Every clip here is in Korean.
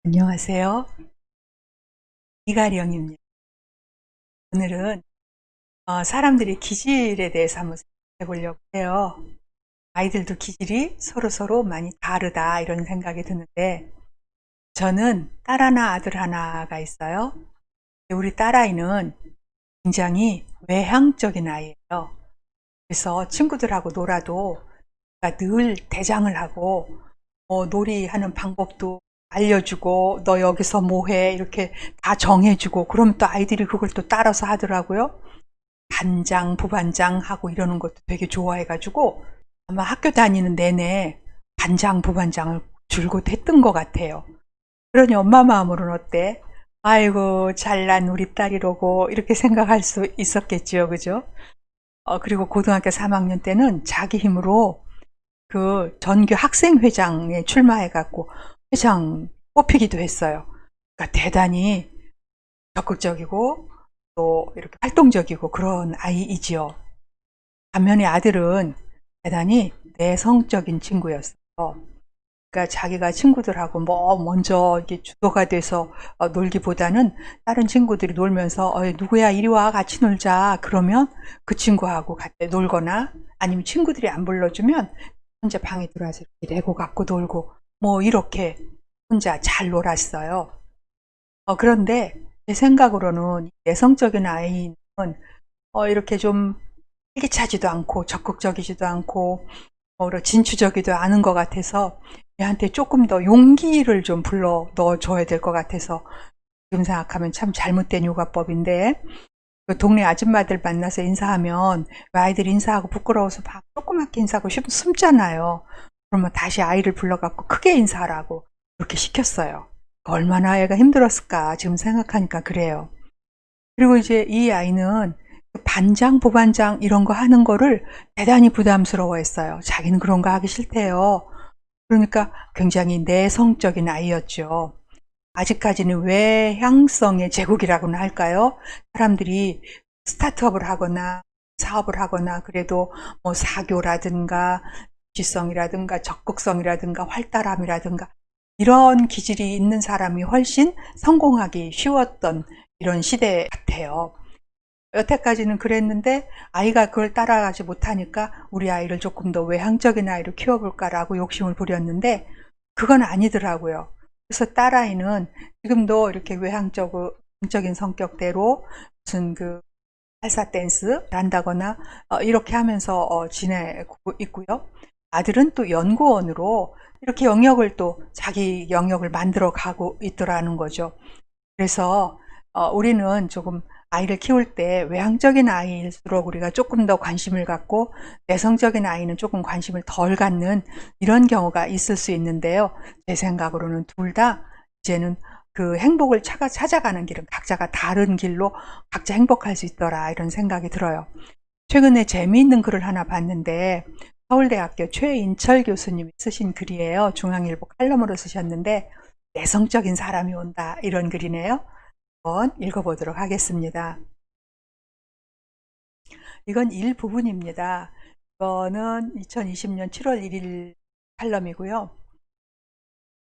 안녕하세요. 이가령입니다. 오늘은 사람들이 기질에 대해서 한번 생각해 보려고 해요. 아이들도 기질이 서로서로 많이 다르다 이런 생각이 드는데, 저는 딸 하나 아들 하나가 있어요. 우리 딸아이는 굉장히 외향적인 아이예요. 그래서 친구들하고 놀아도 늘 대장을 하고, 놀이하는 방법도 알려주고, 너 여기서 뭐 해? 이렇게 다 정해주고, 그럼 또 아이들이 그걸 또 따라서 하더라고요. 반장, 부반장 하고 이러는 것도 되게 좋아해가지고, 아마 학교 다니는 내내 반장, 부반장을 줄곧 했던 것 같아요. 그러니 엄마 마음으로는 어때? 아이고, 잘난 우리 딸이로고, 이렇게 생각할 수 있었겠지요, 그죠? 그리고 고등학교 3학년 때는 자기 힘으로 그 전교 학생회장에 출마해갖고 회장 뽑히기도 했어요. 그러니까 대단히 적극적이고 또 이렇게 활동적이고 그런 아이이지요. 반면에 아들은 대단히 내성적인 친구였어요. 그러니까 자기가 친구들하고 뭐 먼저 이게 주도가 돼서 놀기보다는 다른 친구들이 놀면서 누구야 이리 와 같이 놀자 그러면 그 친구하고 같이 놀거나, 아니면 친구들이 안 불러주면 혼자 방에 들어와서 이렇게 레고 갖고 놀고 뭐 이렇게 혼자 잘 놀았어요. 그런데 제 생각으로는 내성적인 아이는 이렇게 좀 활기차지도 않고 적극적이지도 않고 진취적이도 않은 것 같아서 얘한테 조금 더 용기를 좀 불러 넣어줘야 될 것 같아서, 지금 생각하면 참 잘못된 요가법인데, 그 동네 아줌마들 만나서 인사하면 왜 아이들 인사하고 부끄러워서 막 조그맣게 인사하고 숨잖아요. 그러면 다시 아이를 불러갖고 크게 인사하라고 그렇게 시켰어요. 얼마나 애가 힘들었을까 지금 생각하니까 그래요. 그리고 이제 이 아이는 반장, 부반장 이런 거 하는 거를 대단히 부담스러워했어요. 자기는 그런 거 하기 싫대요. 그러니까 굉장히 내성적인 아이였죠. 아직까지는 외향성의 제국이라고나 할까요? 사람들이 스타트업을 하거나 사업을 하거나 그래도 뭐 사교라든가 지성이라든가 적극성이라든가 활달함이라든가 이런 기질이 있는 사람이 훨씬 성공하기 쉬웠던 이런 시대 같아요. 여태까지는 그랬는데 아이가 그걸 따라가지 못하니까 우리 아이를 조금 더 외향적인 아이로 키워볼까라고 욕심을 부렸는데 그건 아니더라고요. 그래서 딸아이는 지금도 이렇게 외향적인 성격대로 무슨 그 살사 댄스 한다거나 이렇게 하면서 지내고 있고요. 아들은 또 연구원으로 이렇게 영역을 또 자기 영역을 만들어 가고 있더라는 거죠. 그래서 우리는 조금 아이를 키울 때 외향적인 아이일수록 우리가 조금 더 관심을 갖고, 내성적인 아이는 조금 관심을 덜 갖는 이런 경우가 있을 수 있는데요. 제 생각으로는 둘 다 이제는 그 행복을 찾아가는 길은 각자가 다른 길로 각자 행복할 수 있더라 이런 생각이 들어요. 최근에 재미있는 글을 하나 봤는데, 서울대학교 최인철 교수님이 쓰신 글이에요. 중앙일보 칼럼으로 쓰셨는데, 내성적인 사람이 온다 이런 글이네요. 한번 읽어보도록 하겠습니다. 이건 일부분입니다. 이거는 2020년 7월 1일 칼럼이고요.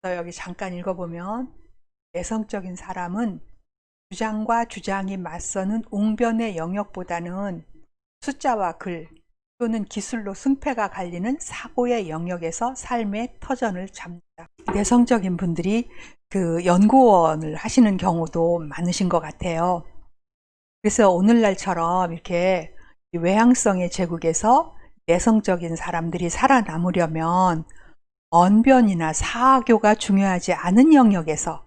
여기 잠깐 읽어보면, 내성적인 사람은 주장과 주장이 맞서는 웅변의 영역보다는 숫자와 글 또는 기술로 승패가 갈리는 사고의 영역에서 삶의 터전을 잡는다. 내성적인 분들이 그 연구원을 하시는 경우도 많으신 것 같아요. 그래서 오늘날처럼 이렇게 외향성의 제국에서 내성적인 사람들이 살아남으려면 언변이나 사교가 중요하지 않은 영역에서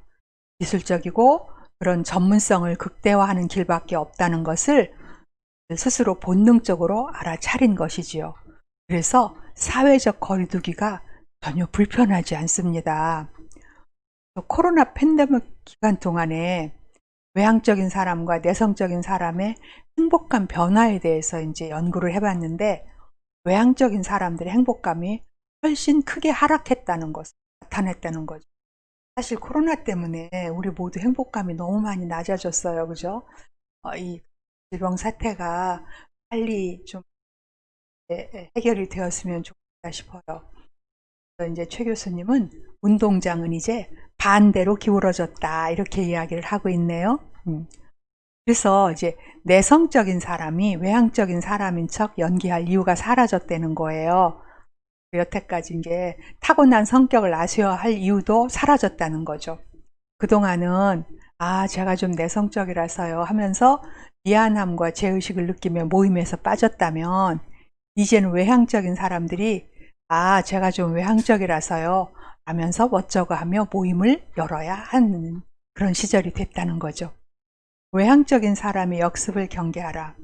기술적이고 그런 전문성을 극대화하는 길밖에 없다는 것을 스스로 본능적으로 알아차린 것이지요. 그래서 사회적 거리두기가 전혀 불편하지 않습니다. 코로나 팬데믹 기간 동안에 외향적인 사람과 내성적인 사람의 행복감 변화에 대해서 이제 연구를 해봤는데, 외향적인 사람들의 행복감이 훨씬 크게 하락했다는 것을 나타냈다는 거죠. 사실 코로나 때문에 우리 모두 행복감이 너무 많이 낮아졌어요. 그죠? 이 질병 사태가 빨리 좀 해결이 되었으면 좋겠다 싶어요. 그래서 이제 최 교수님은 운동장은 이제 반대로 기울어졌다 이렇게 이야기를 하고 있네요. 그래서 이제 내성적인 사람이 외향적인 사람인 척 연기할 이유가 사라졌다는 거예요. 여태까지 이제 타고난 성격을 아셔야 할 이유도 사라졌다는 거죠. 그동안은 제가 좀 내성적이라서요 하면서 미안함과 죄의식을 느끼며 모임에서 빠졌다면, 이제는 외향적인 사람들이 제가 좀 외향적이라서요 하면서 멋쩍어 하며 모임을 열어야 하는 그런 시절이 됐다는 거죠. 외향적인 사람의 역습을 경계하라.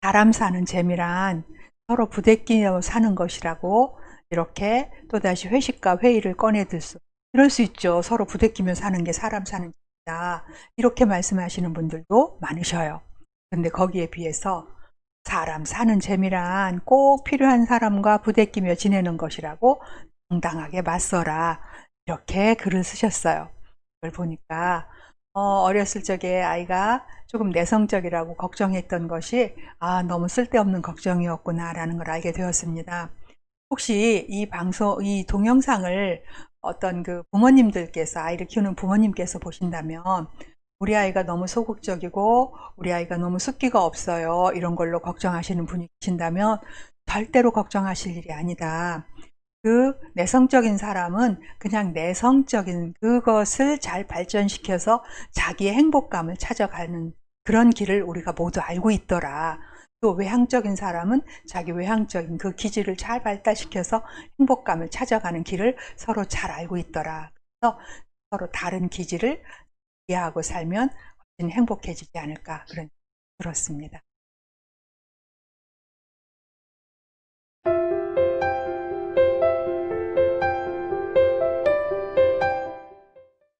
사람 사는 재미란 서로 부대끼며 사는 것이라고, 이렇게 또다시 회식과 회의를 꺼내들 수, 이럴 수 있죠. 서로 부대끼며 사는 게 사람 사는 재미다, 이렇게 말씀하시는 분들도 많으셔요. 근데 거기에 비해서 사람 사는 재미란 꼭 필요한 사람과 부대끼며 지내는 것이라고 당당하게 맞서라, 이렇게 글을 쓰셨어요. 그걸 보니까 어렸을 적에 아이가 조금 내성적이라고 걱정했던 것이 너무 쓸데없는 걱정이었구나라는 걸 알게 되었습니다. 혹시 이 동영상을 어떤 그 부모님들께서, 아이를 키우는 부모님께서 보신다면, 우리 아이가 너무 소극적이고 우리 아이가 너무 숫기가 없어요, 이런 걸로 걱정하시는 분이 계신다면 절대로 걱정하실 일이 아니다. 그 내성적인 사람은 그냥 내성적인 그것을 잘 발전시켜서 자기의 행복감을 찾아가는 그런 길을 우리가 모두 알고 있더라. 또 외향적인 사람은 자기 외향적인 그 기질을 잘 발달시켜서 행복감을 찾아가는 길을 서로 잘 알고 있더라. 그래서 서로 다른 기질을 이해하고 살면 훨씬 행복해지지 않을까, 그런 생각이 들었습니다.